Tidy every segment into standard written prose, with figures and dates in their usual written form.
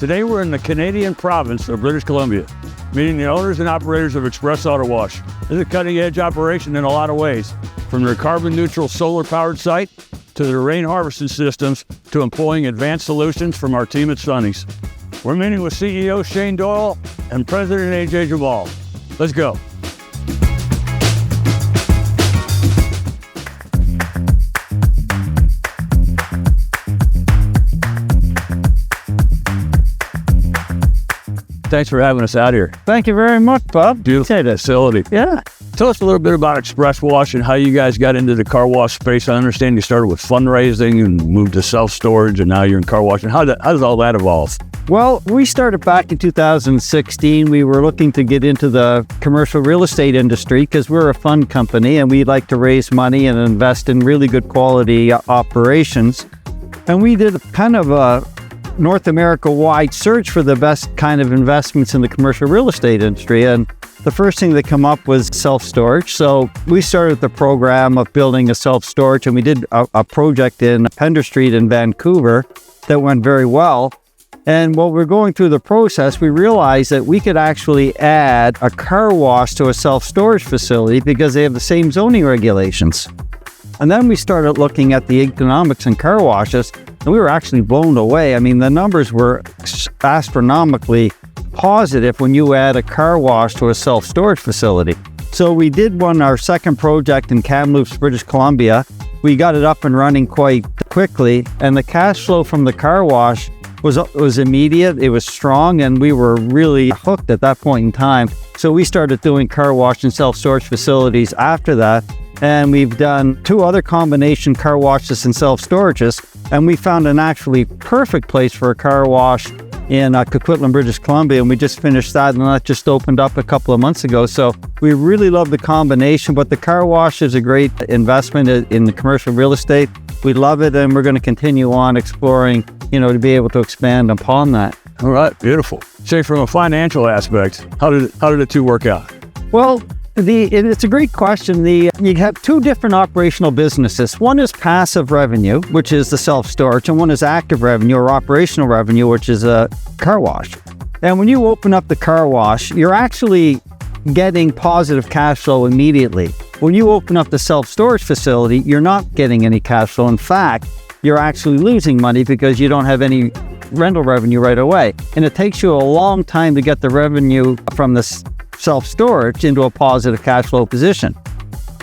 Today we're in the Canadian province of British Columbia, meeting the owners and operators of Express Auto Wash. This is a cutting-edge operation in a lot of ways, from their carbon-neutral solar-powered site to their rain harvesting systems to employing advanced solutions from our team at Sonny's. We're meeting with CEO Shane Doyle and President AJ Jamal. Let's go. Thanks for having us out here. Thank you very much, Bob. Beautiful facility. Yeah. Tell us a little bit about Express Wash and how you guys got into the car wash space. I understand you started with fundraising and moved to self-storage, and now you're in car washing. How does all that evolve? Well, we started back in 2016. We were looking to get into the commercial real estate industry because we're a fund company and we like to raise money and invest in really good quality operations. And we did kind of a North America-wide search for the best kind of investments in the commercial real estate industry. And the first thing that came up was self-storage. So we started the program of building a self-storage, and we did a project in Pender Street in Vancouver that went very well. And while we're going through the process, we realized that we could actually add a car wash to a self-storage facility because they have the same zoning regulations. And then we started looking at the economics in car washes, and we were actually blown away. I mean, the numbers were astronomically positive when you add a car wash to a self-storage facility. So we did our second project in Kamloops, British Columbia. We got it up and running quite quickly, and the cash flow from the car wash was immediate. It was strong, and we were really hooked at that point in time. So we started doing car wash and self-storage facilities after that. And we've done 2 other combination car washes and self-storages, and we found an actually perfect place for a car wash in Coquitlam, British Columbia, and we just finished that, and that just opened up a couple of months ago. So we really love the combination, but the car wash is a great investment in the commercial real estate. We love it, and we're going to continue on exploring, to be able to expand upon that. All right, beautiful. Say, from a financial aspect, how did the two work out? Well, it's a great question. You have 2 different operational businesses. One is passive revenue, which is the self-storage, and one is active revenue or operational revenue, which is a car wash. And when you open up the car wash, you're actually getting positive cash flow immediately. When you open up the self-storage facility, you're not getting any cash flow. In fact, you're actually losing money because you don't have any rental revenue right away. And it takes you a long time to get the revenue from this self-storage into a positive cash flow position.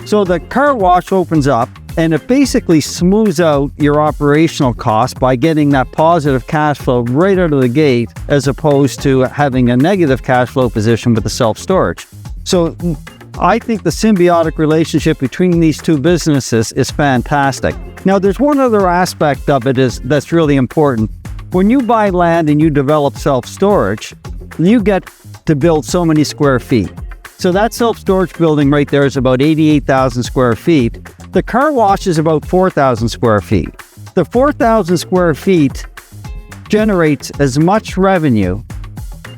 So the car wash opens up, and it basically smooths out your operational costs by getting that positive cash flow right out of the gate, as opposed to having a negative cash flow position with the self-storage. So I think the symbiotic relationship between these 2 businesses is fantastic. Now, there's one other aspect of it that's really important. When you buy land and you develop self-storage, you get to build so many square feet. So that self-storage building right there is about 88,000 square feet. The car wash is about 4,000 square feet. The 4,000 square feet generates as much revenue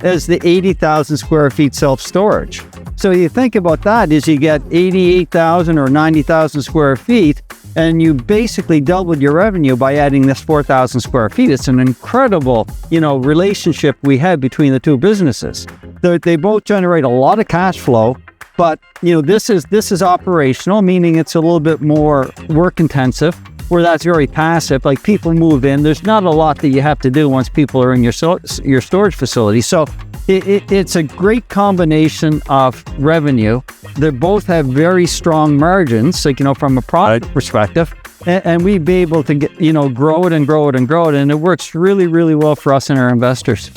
as the 80,000 square feet self-storage. So you think about that, is you get 88,000 or 90,000 square feet, and you basically doubled your revenue by adding this 4,000 square feet. It's an incredible, relationship we have between the 2 businesses. They both generate a lot of cash flow, but this is operational, meaning it's a little bit more work intensive, where that's very passive. Like, people move in, there's not a lot that you have to do once people are in your storage facility. So it's a great combination of revenue. They both have very strong margins, from a product perspective, and we'd be able to get, grow it and grow it and grow it, and it works really, really well for us and our investors.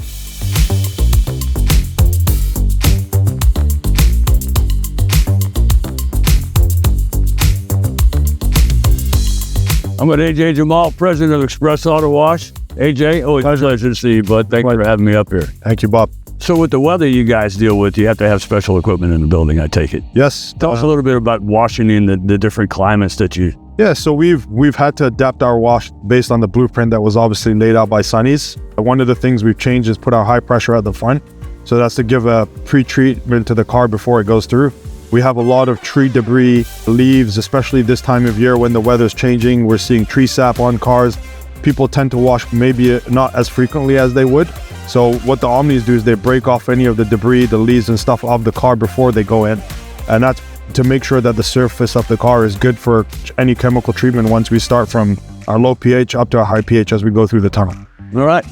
I'm with AJ Jamal, president of Express Auto Wash. AJ, always a pleasure to see you, bud. Thanks for having me up here. Thank you, Bob. So with the weather you guys deal with, you have to have special equipment in the building, I take it. Yes. Tell us a little bit about washing in the different climates that you... Yeah, so we've had to adapt our wash based on the blueprint that was obviously laid out by Sonny's. One of the things we've changed is put our high pressure at the front. So that's to give a pre-treatment to the car before it goes through. We have a lot of tree debris, leaves, especially this time of year when the weather's changing. We're seeing tree sap on cars. People tend to wash maybe not as frequently as they would. So what the Omnis do is they break off any of the debris, the leaves and stuff of the car before they go in. And that's to make sure that the surface of the car is good for any chemical treatment once we start from our low pH up to our high pH as we go through the tunnel. All right.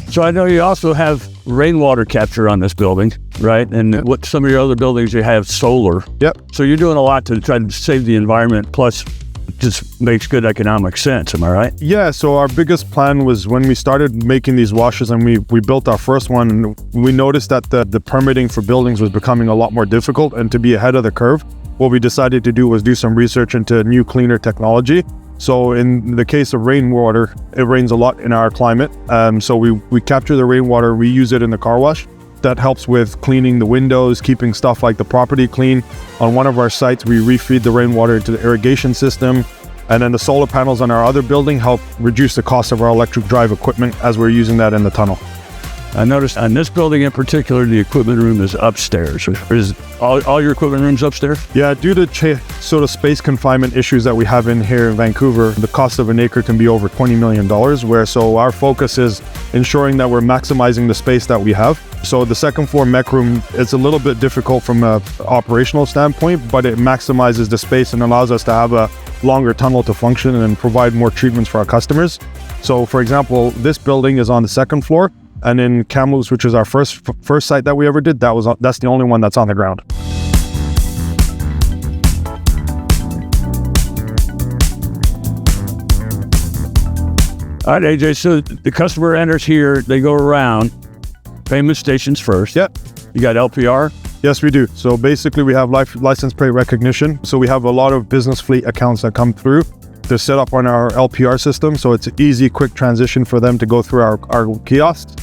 So I know you also have rainwater capture on this building, right? And what some of your other buildings, you have solar. Yep. So you're doing a lot to try to save the environment, plus just makes good economic sense. Am I right? Yeah, so our biggest plan was when we started making these washes and we built our first one, we noticed that the permitting for buildings was becoming a lot more difficult, and to be ahead of the curve, what we decided to do was do some research into new cleaner technology. So in the case of rainwater, it rains a lot in our climate. So we capture the rainwater, reuse it in the car wash. That helps with cleaning the windows, keeping stuff like the property clean. On one of our sites, we refeed the rainwater into the irrigation system. And then the solar panels on our other building help reduce the cost of our electric drive equipment as we're using that in the tunnel. I noticed on this building in particular, the equipment room is upstairs. Is all your equipment rooms upstairs? Yeah, due to sort of space confinement issues that we have in here in Vancouver, the cost of an acre can be over $20 million, so our focus is ensuring that we're maximizing the space that we have. So the second floor mech room, it's a little bit difficult from an operational standpoint, but it maximizes the space and allows us to have a longer tunnel to function and provide more treatments for our customers. So for example, this building is on the second floor. And in Kamloops, which was our first site that we ever did, that's the only one that's on the ground. All right, AJ, so the customer enters here, they go around, payment stations first. Yep. You got LPR? Yes, we do. So basically we have license plate recognition. So we have a lot of business fleet accounts that come through. They're set up on our LPR system, so it's an easy, quick transition for them to go through our kiosks.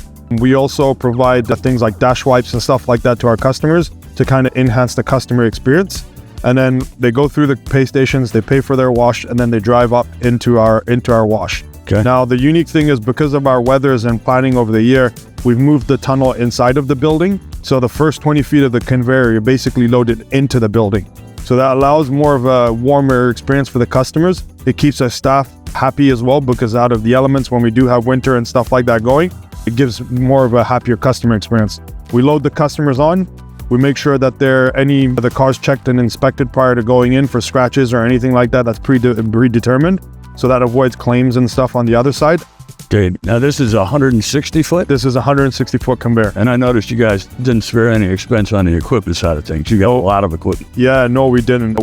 We also provide things like dash wipes and stuff like that to our customers to kind of enhance the customer experience. And then they go through the pay stations, they pay for their wash, and then they drive up into our wash. Okay. Now, the unique thing is because of our weathers and planning over the year, we've moved the tunnel inside of the building. So the first 20 feet of the conveyor, you're basically loaded into the building. So that allows more of a warmer experience for the customers. It keeps our staff happy as well, because out of the elements, when we do have winter and stuff like that going, it gives more of a happier customer experience. We load the customers on. We make sure that any of the cars checked and inspected prior to going in for scratches or anything like that that's predetermined. So that avoids claims and stuff on the other side. Okay, now this is 160 foot? This is a 160 foot conveyor. And I noticed you guys didn't spare any expense on the equipment side of things. You got a lot of equipment. Yeah, no, we didn't.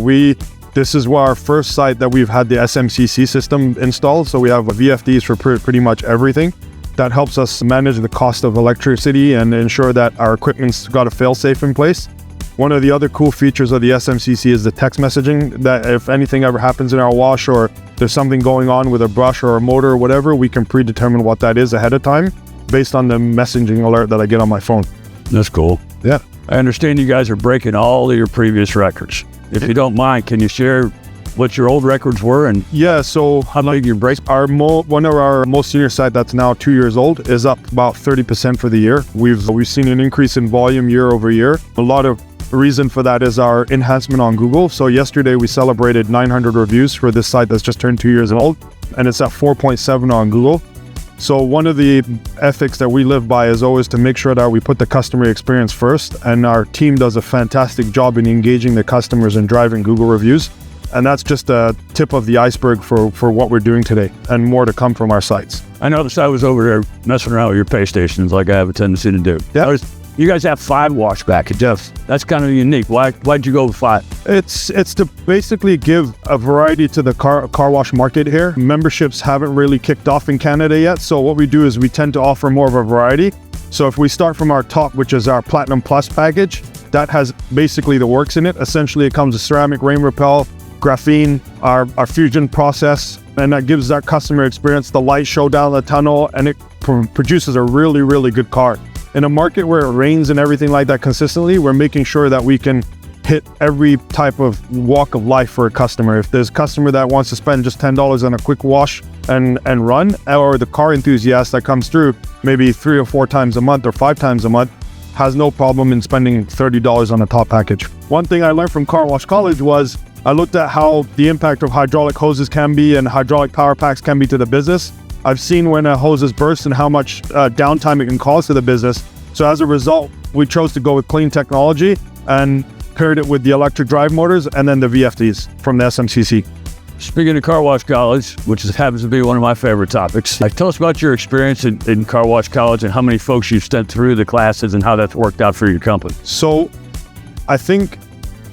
This is our first site that we've had the SMCC system installed. So we have VFDs for pretty much everything. That helps us manage the cost of electricity and ensure that our equipment's got a fail-safe in place. One of the other cool features of the SMCC is the text messaging, that if anything ever happens in our wash or there's something going on with a brush or a motor or whatever, we can predetermine what that is ahead of time based on the messaging alert that I get on my phone. That's cool. Yeah. I understand you guys are breaking all of your previous records. If you don't mind, can you share what your old records were and so how long you break? One of our most senior site that's now 2 years old is up about 30% for the year. We've seen an increase in volume year over year. A lot of reason for that is our enhancement on Google. So yesterday we celebrated 900 reviews for this site that's just turned 2 years old, and it's at 4.7 on Google. So one of the ethics that we live by is always to make sure that we put the customer experience first, and our team does a fantastic job in engaging the customers and driving Google reviews. And that's just a tip of the iceberg for what we're doing today, and more to come from our sites. I noticed I was over there messing around with your pay stations like I have a tendency to do. Yeah. You guys have 5 wash back at Jeff. That's kind of unique. Why'd you go with 5? It's to basically give a variety to the car wash market here. Memberships haven't really kicked off in Canada yet, so what we do is we tend to offer more of a variety. So if we start from our top, which is our Platinum Plus package, that has basically the works in it. Essentially, it comes with ceramic rain repel, graphene, our fusion process, and that gives that customer experience, the light show down the tunnel, and it produces a really, really good car. In a market where it rains and everything like that consistently, we're making sure that we can hit every type of walk of life for a customer. If there's a customer that wants to spend just $10 on a quick wash and run, or the car enthusiast that comes through maybe 3 or 4 times a month or 5 times a month, has no problem in spending $30 on a top package. One thing I learned from Car Wash College was I looked at how the impact of hydraulic hoses can be and hydraulic power packs can be to the business. I've seen when hoses burst and how much downtime it can cause to the business. So as a result, we chose to go with clean technology and paired it with the electric drive motors and then the VFDs from the SMCC. Speaking of car wash college, which happens to be one of my favorite topics, tell us about your experience in car wash college and how many folks you've sent through the classes and how that's worked out for your company. So I think,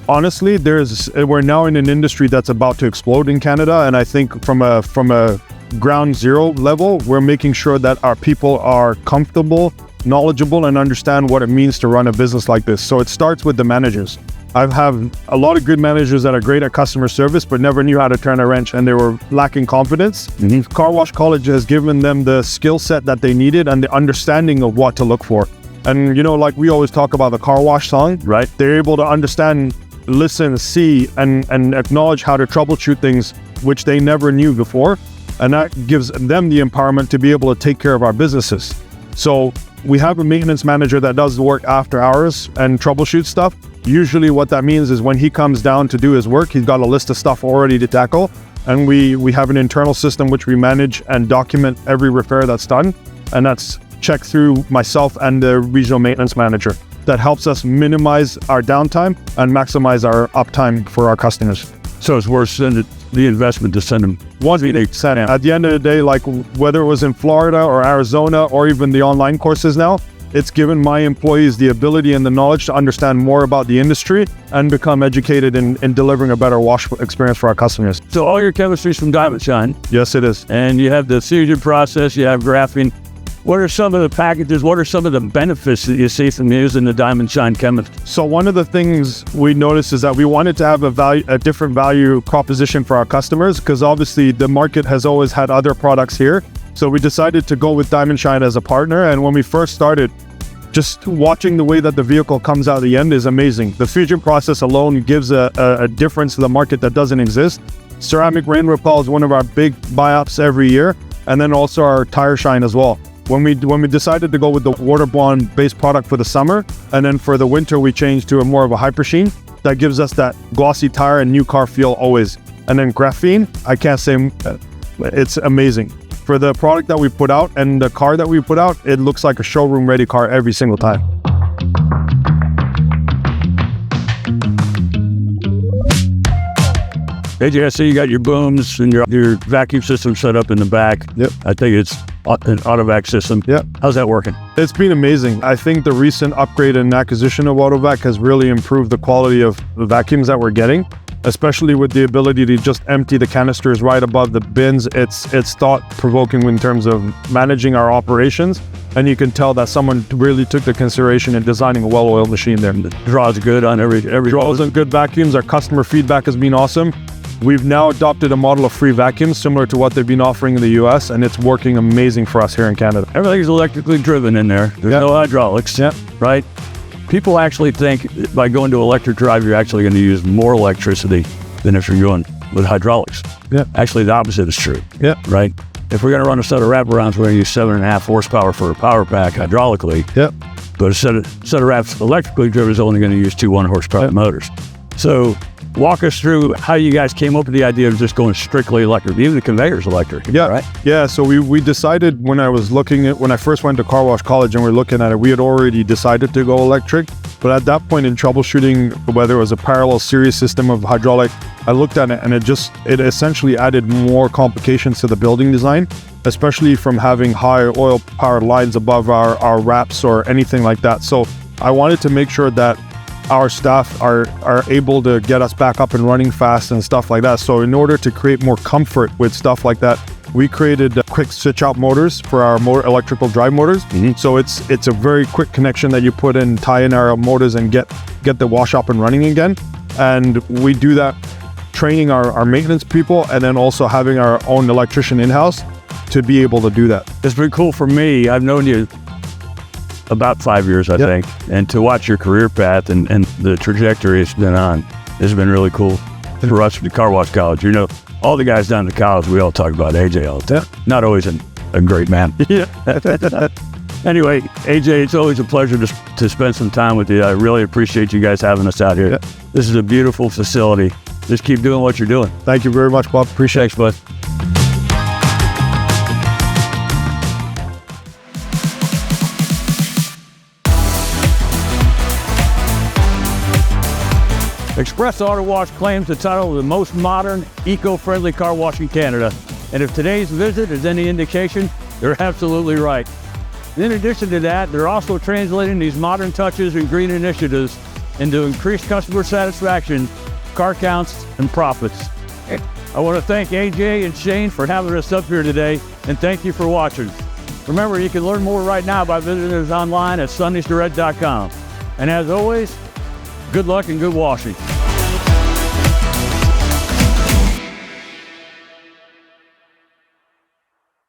honestly, we're now in an industry that's about to explode in Canada. And I think from a ground zero level, we're making sure that our people are comfortable, knowledgeable, and understand what it means to run a business like this. So it starts with the managers. I've had a lot of good managers that are great at customer service, but never knew how to turn a wrench, and they were lacking confidence. Car Wash College has given them the skill set that they needed and the understanding of what to look for. And, you know, like we always talk about the car wash song, right? They're able to understand, listen, see, and acknowledge how to troubleshoot things, which they never knew before. And that gives them the empowerment to be able to take care of our businesses. So we have a maintenance manager that does the work after hours and troubleshoot stuff. Usually what that means is when he comes down to do his work, he's got a list of stuff already to tackle. And we have an internal system which we manage and document every repair that's done. And that's checked through myself and the regional maintenance manager. That helps us minimize our downtime and maximize our uptime for our customers. So it's worth the investment to send them. 100%. At the end of the day, like whether it was in Florida or Arizona or even the online courses now, it's given my employees the ability and the knowledge to understand more about the industry and become educated in delivering a better wash experience for our customers. So all your chemistry's from Diamond Shine. Yes, it is. And you have the fusion process, you have graphene. What are some of the packages, what are some of the benefits that you see from using the Diamond Shine chemistry? So one of the things we noticed is that we wanted to have a different value proposition for our customers, because obviously the market has always had other products here. So we decided to go with Diamond Shine as a partner. And when we first started, just watching the way that the vehicle comes out the end is amazing. The fusion process alone gives a difference to the market that doesn't exist. Ceramic rain repel is one of our big buy-ups every year. And then also our tire shine as well. When we decided to go with the waterborne based product for the summer, and then for the winter we changed to a more of a hyper sheen, that gives us that glossy tire and new car feel always. And then graphene, I can't say, it's amazing. For the product that we put out and the car that we put out, it looks like a showroom ready car every single time. AJ, I see you got your booms and your vacuum system set up in the back. Yep. I think it's an AutoVac system. Yep. How's that working? It's been amazing. I think the recent upgrade and acquisition of AutoVac has really improved the quality of the vacuums that we're getting, especially with the ability to just empty the canisters right above the bins. It's thought-provoking in terms of managing our operations. And you can tell that someone really took the consideration in designing a well-oiled machine there. The draws good on every draws and good vacuums. Our customer feedback has been awesome. We've now adopted a model of free vacuums similar to what they've been offering in the US, and it's working amazing for us here in Canada. Everything's electrically driven in there. There's no hydraulics, right? People actually think by going to electric drive, you're actually going to use more electricity than if you're going with hydraulics. Actually, the opposite is true, right? If we're going to run a set of wraparounds, we're going to use 7.5 horsepower for a power pack hydraulically, but a set of wraps electrically driven is only going to use 2 1-horsepower motors. So walk us through how you guys came up with the idea of just going strictly electric. Even the conveyor's electric, right? Yeah, so we decided when I first went to Car Wash College and we were looking at it, we had already decided to go electric. But at that point in troubleshooting, whether it was a parallel series system of hydraulic, I looked at it and it essentially added more complications to the building design, especially from having high oil powered lines above our wraps or anything like that. So I wanted to make sure that our staff are able to get us back up and running fast and stuff like that. So in order to create more comfort with stuff like that, we created quick switch out motors for our electrical drive motors. So it's a very quick connection that you put in, tie in our motors and get the wash up and running again. And we do that training our maintenance people and then also having our own electrician in-house to be able to do that. It's been cool for me. I've known you about 5 years, I think, and to watch your career path and the trajectory it's been on has been really cool for us at Car Wash College. You know, all the guys down at college, we all talk about AJ all the time. Not always a great man. Anyway, AJ, it's always a pleasure to spend some time with you. I really appreciate you guys having us out here. This is a beautiful facility. Just keep doing what you're doing. Thank you very much, Bob. Appreciate it. Thanks, bud. Express Auto Wash claims the title of the most modern, eco-friendly car wash in Canada. And if today's visit is any indication, they're absolutely right. In addition to that, they're also translating these modern touches and green initiatives into increased customer satisfaction, car counts, and profits. I want to thank AJ and Shane for having us up here today, and thank you for watching. Remember, you can learn more right now by visiting us online at sundaysdirect.com. And as always, good luck and good washing.